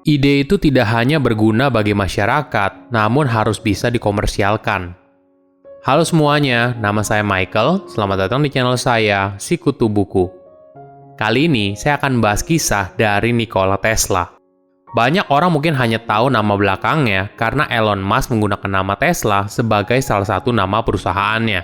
Ide itu tidak hanya berguna bagi masyarakat, namun harus bisa dikomersialkan. Halo semuanya, nama saya Michael. Selamat datang di channel saya, Sikutu Buku. Kali ini saya akan membahas kisah dari Nikola Tesla. Banyak orang mungkin hanya tahu nama belakangnya karena Elon Musk menggunakan nama Tesla sebagai salah satu nama perusahaannya.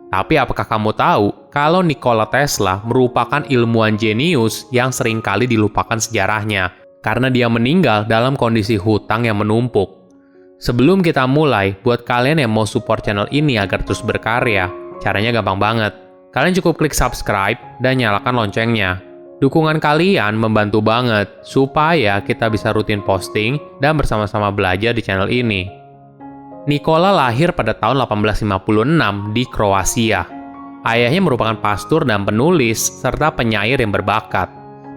Tapi apakah kamu tahu kalau Nikola Tesla merupakan ilmuwan jenius yang seringkali dilupakan sejarahnya karena dia meninggal dalam kondisi hutang yang menumpuk? Sebelum kita mulai, buat kalian yang mau support channel ini agar terus berkarya, caranya gampang banget. Kalian cukup klik subscribe dan nyalakan loncengnya. Dukungan kalian membantu banget supaya kita bisa rutin posting dan bersama-sama belajar di channel ini. Nikola lahir pada tahun 1856 di Kroasia. Ayahnya merupakan pastor dan penulis serta penyair yang berbakat.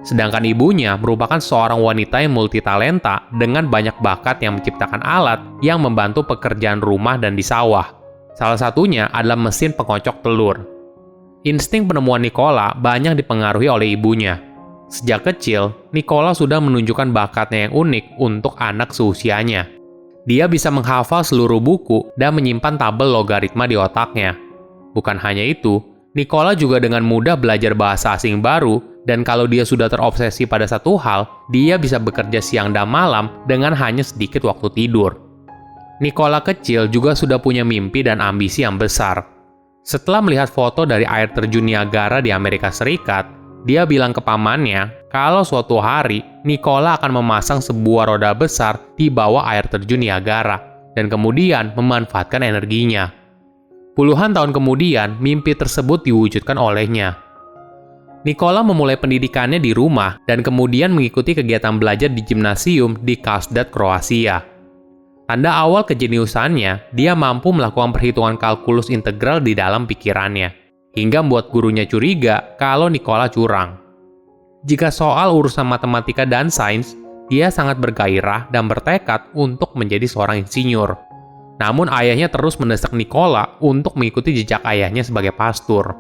Sedangkan ibunya merupakan seorang wanita yang multitalenta dengan banyak bakat yang menciptakan alat yang membantu pekerjaan rumah dan di sawah. Salah satunya adalah mesin pengocok telur. Insting penemuan Nikola banyak dipengaruhi oleh ibunya. Sejak kecil, Nikola sudah menunjukkan bakatnya yang unik untuk anak seusianya. Dia bisa menghafal seluruh buku dan menyimpan tabel logaritma di otaknya. Bukan hanya itu, Nikola juga dengan mudah belajar bahasa asing baru, dan kalau dia sudah terobsesi pada satu hal, dia bisa bekerja siang dan malam dengan hanya sedikit waktu tidur. Nikola kecil juga sudah punya mimpi dan ambisi yang besar. Setelah melihat foto dari air terjun Niagara di Amerika Serikat, dia bilang ke pamannya kalau suatu hari Nikola akan memasang sebuah roda besar di bawah air terjun Niagara dan kemudian memanfaatkan energinya. Puluhan tahun kemudian, mimpi tersebut diwujudkan olehnya. Nikola memulai pendidikannya di rumah dan kemudian mengikuti kegiatan belajar di gimnasium di Karlstad, Kroasia. Tanda awal kejeniusannya, dia mampu melakukan perhitungan kalkulus integral di dalam pikirannya, hingga membuat gurunya curiga kalau Nikola curang. Jika soal urusan matematika dan sains, dia sangat bergairah dan bertekad untuk menjadi seorang insinyur. Namun ayahnya terus mendesak Nikola untuk mengikuti jejak ayahnya sebagai pastor.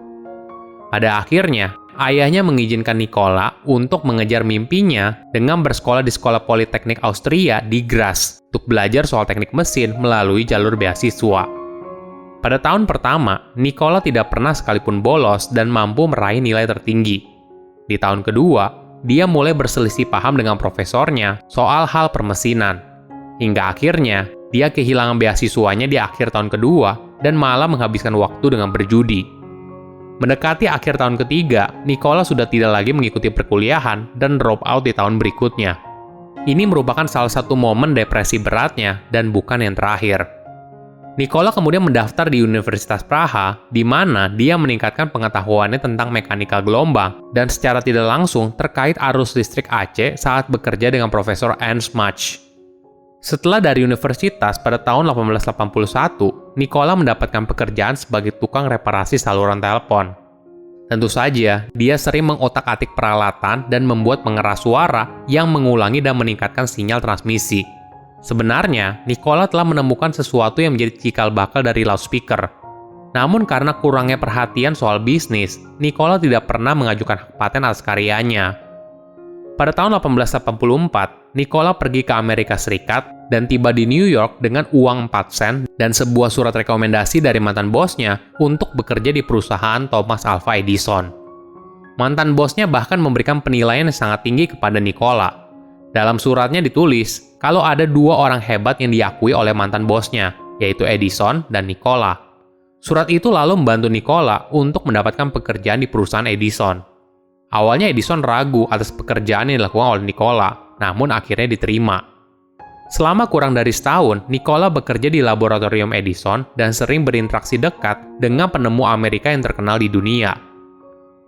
Pada akhirnya, ayahnya mengizinkan Nikola untuk mengejar mimpinya dengan bersekolah di Sekolah Politeknik Austria di Graz untuk belajar soal teknik mesin melalui jalur beasiswa. Pada tahun pertama, Nikola tidak pernah sekalipun bolos dan mampu meraih nilai tertinggi. Di tahun kedua, dia mulai berselisih paham dengan profesornya soal hal permesinan. Hingga akhirnya, dia kehilangan beasiswanya di akhir tahun kedua dan malah menghabiskan waktu dengan berjudi. Mendekati akhir tahun ketiga, Nikola sudah tidak lagi mengikuti perkuliahan dan drop out di tahun berikutnya. Ini merupakan salah satu momen depresi beratnya dan bukan yang terakhir. Nikola kemudian mendaftar di Universitas Praha, di mana dia meningkatkan pengetahuannya tentang mekanika gelombang dan secara tidak langsung terkait arus listrik AC saat bekerja dengan Profesor Ernst Mach. Setelah dari universitas pada tahun 1881, Nikola mendapatkan pekerjaan sebagai tukang reparasi saluran telepon. Tentu saja, dia sering mengotak-atik peralatan dan membuat pengeras suara yang mengulangi dan meningkatkan sinyal transmisi. Sebenarnya, Nikola telah menemukan sesuatu yang menjadi cikal bakal dari loudspeaker. Namun karena kurangnya perhatian soal bisnis, Nikola tidak pernah mengajukan hak paten atas karyanya. Pada tahun 1884, Nikola pergi ke Amerika Serikat dan tiba di New York dengan uang 4 sen dan sebuah surat rekomendasi dari mantan bosnya untuk bekerja di perusahaan Thomas Alva Edison. Mantan bosnya bahkan memberikan penilaian yang sangat tinggi kepada Nikola. Dalam suratnya ditulis kalau ada dua orang hebat yang diakui oleh mantan bosnya, yaitu Edison dan Nikola. Surat itu lalu membantu Nikola untuk mendapatkan pekerjaan di perusahaan Edison. Awalnya Edison ragu atas pekerjaan yang dilakukan oleh Nikola, namun akhirnya diterima. Selama kurang dari setahun, Nikola bekerja di laboratorium Edison dan sering berinteraksi dekat dengan penemu Amerika yang terkenal di dunia.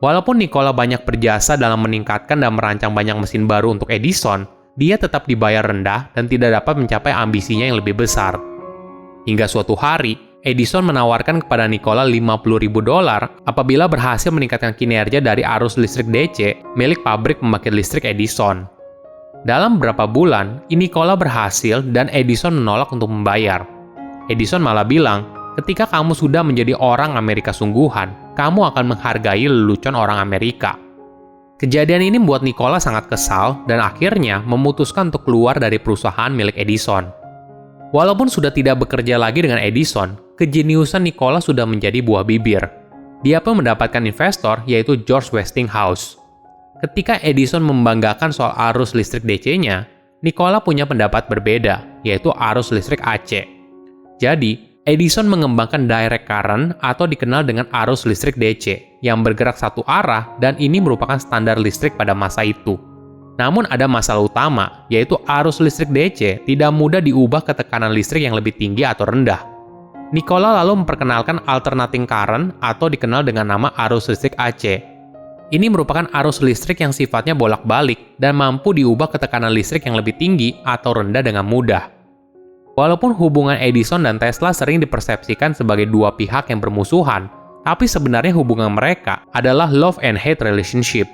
Walaupun Nikola banyak berjasa dalam meningkatkan dan merancang banyak mesin baru untuk Edison, dia tetap dibayar rendah dan tidak dapat mencapai ambisinya yang lebih besar. Hingga suatu hari, Edison menawarkan kepada Nikola $50.000 apabila berhasil meningkatkan kinerja dari arus listrik DC milik pabrik pembangkit listrik Edison. Dalam beberapa bulan, Nikola berhasil dan Edison menolak untuk membayar. Edison malah bilang, ketika kamu sudah menjadi orang Amerika sungguhan, kamu akan menghargai lelucon orang Amerika. Kejadian ini membuat Nikola sangat kesal dan akhirnya memutuskan untuk keluar dari perusahaan milik Edison. Walaupun sudah tidak bekerja lagi dengan Edison, kejeniusan Nikola sudah menjadi buah bibir. Dia pun mendapatkan investor yaitu George Westinghouse. Ketika Edison membanggakan soal arus listrik DC-nya, Nikola punya pendapat berbeda, yaitu arus listrik AC. Jadi, Edison mengembangkan direct current atau dikenal dengan arus listrik DC yang bergerak satu arah dan ini merupakan standar listrik pada masa itu. Namun ada masalah utama, yaitu arus listrik DC tidak mudah diubah ke tekanan listrik yang lebih tinggi atau rendah. Nikola lalu memperkenalkan alternating current atau dikenal dengan nama arus listrik AC. Ini merupakan arus listrik yang sifatnya bolak-balik dan mampu diubah ke tekanan listrik yang lebih tinggi atau rendah dengan mudah. Walaupun hubungan Edison dan Tesla sering dipersepsikan sebagai dua pihak yang bermusuhan, tapi sebenarnya hubungan mereka adalah love and hate relationship.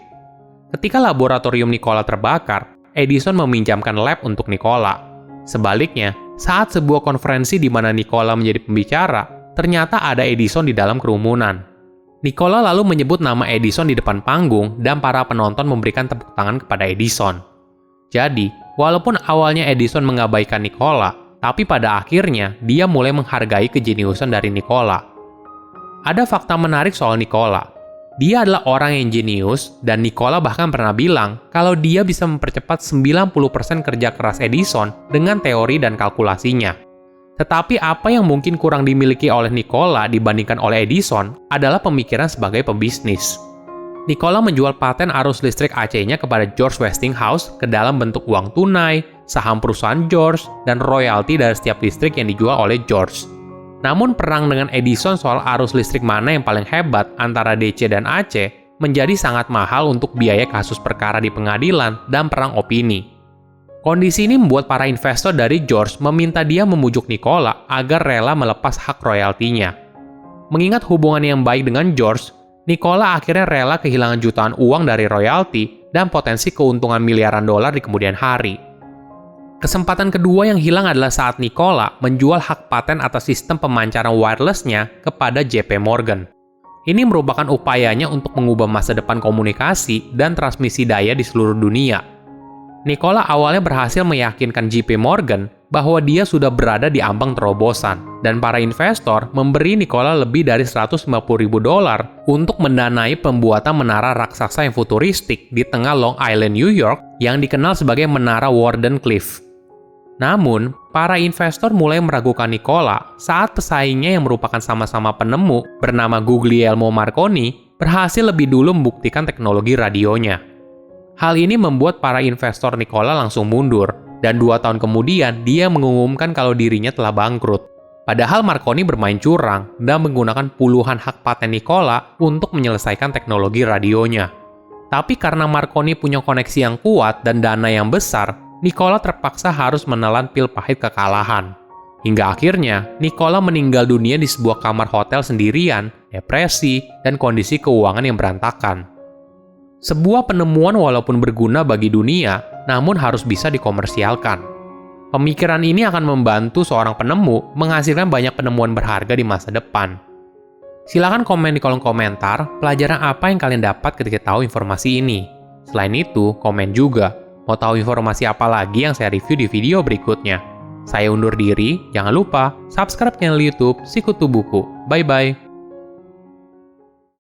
Ketika laboratorium Nikola terbakar, Edison meminjamkan lab untuk Nikola. Sebaliknya, saat sebuah konferensi di mana Nikola menjadi pembicara, ternyata ada Edison di dalam kerumunan. Nikola lalu menyebut nama Edison di depan panggung dan para penonton memberikan tepuk tangan kepada Edison. Jadi, walaupun awalnya Edison mengabaikan Nikola, tapi pada akhirnya dia mulai menghargai kejeniusan dari Nikola. Ada fakta menarik soal Nikola. Dia adalah orang yang jenius dan Nikola bahkan pernah bilang kalau dia bisa mempercepat 90% kerja keras Edison dengan teori dan kalkulasinya. Tetapi apa yang mungkin kurang dimiliki oleh Nikola dibandingkan oleh Edison adalah pemikiran sebagai pebisnis. Nikola menjual paten arus listrik AC-nya kepada George Westinghouse ke dalam bentuk uang tunai, saham perusahaan George, dan royalti dari setiap listrik yang dijual oleh George. Namun perang dengan Edison soal arus listrik mana yang paling hebat antara DC dan AC menjadi sangat mahal untuk biaya kasus perkara di pengadilan dan perang opini. Kondisi ini membuat para investor dari George meminta dia memujuk Nikola agar rela melepas hak royaltinya. Mengingat hubungan yang baik dengan George, Nikola akhirnya rela kehilangan jutaan uang dari royalti dan potensi keuntungan miliaran dolar di kemudian hari. Kesempatan kedua yang hilang adalah saat Nikola menjual hak paten atas sistem pemancaran wireless-nya kepada JP Morgan. Ini merupakan upayanya untuk mengubah masa depan komunikasi dan transmisi daya di seluruh dunia. Nikola awalnya berhasil meyakinkan JP Morgan bahwa dia sudah berada di ambang terobosan, dan para investor memberi Nikola lebih dari $150.000 untuk mendanai pembuatan menara raksasa yang futuristik di tengah Long Island, New York, yang dikenal sebagai Menara Wardenclyffe. Namun, para investor mulai meragukan Nikola saat pesaingnya yang merupakan sama-sama penemu bernama Guglielmo Marconi berhasil lebih dulu membuktikan teknologi radionya. Hal ini membuat para investor Nikola langsung mundur, dan 2 tahun kemudian dia mengumumkan kalau dirinya telah bangkrut. Padahal Marconi bermain curang dan menggunakan puluhan hak paten Nikola untuk menyelesaikan teknologi radionya. Tapi karena Marconi punya koneksi yang kuat dan dana yang besar, Nikola terpaksa harus menelan pil pahit kekalahan. Hingga akhirnya, Nikola meninggal dunia di sebuah kamar hotel sendirian, depresi, dan kondisi keuangan yang berantakan. Sebuah penemuan walaupun berguna bagi dunia, namun harus bisa dikomersialkan. Pemikiran ini akan membantu seorang penemu menghasilkan banyak penemuan berharga di masa depan. Silakan komen di kolom komentar pelajaran apa yang kalian dapat ketika tahu informasi ini. Selain itu, komen juga, mau tahu informasi apa lagi yang saya review di video berikutnya. Saya undur diri, jangan lupa subscribe channel YouTube Sikutu Buku. Bye-bye.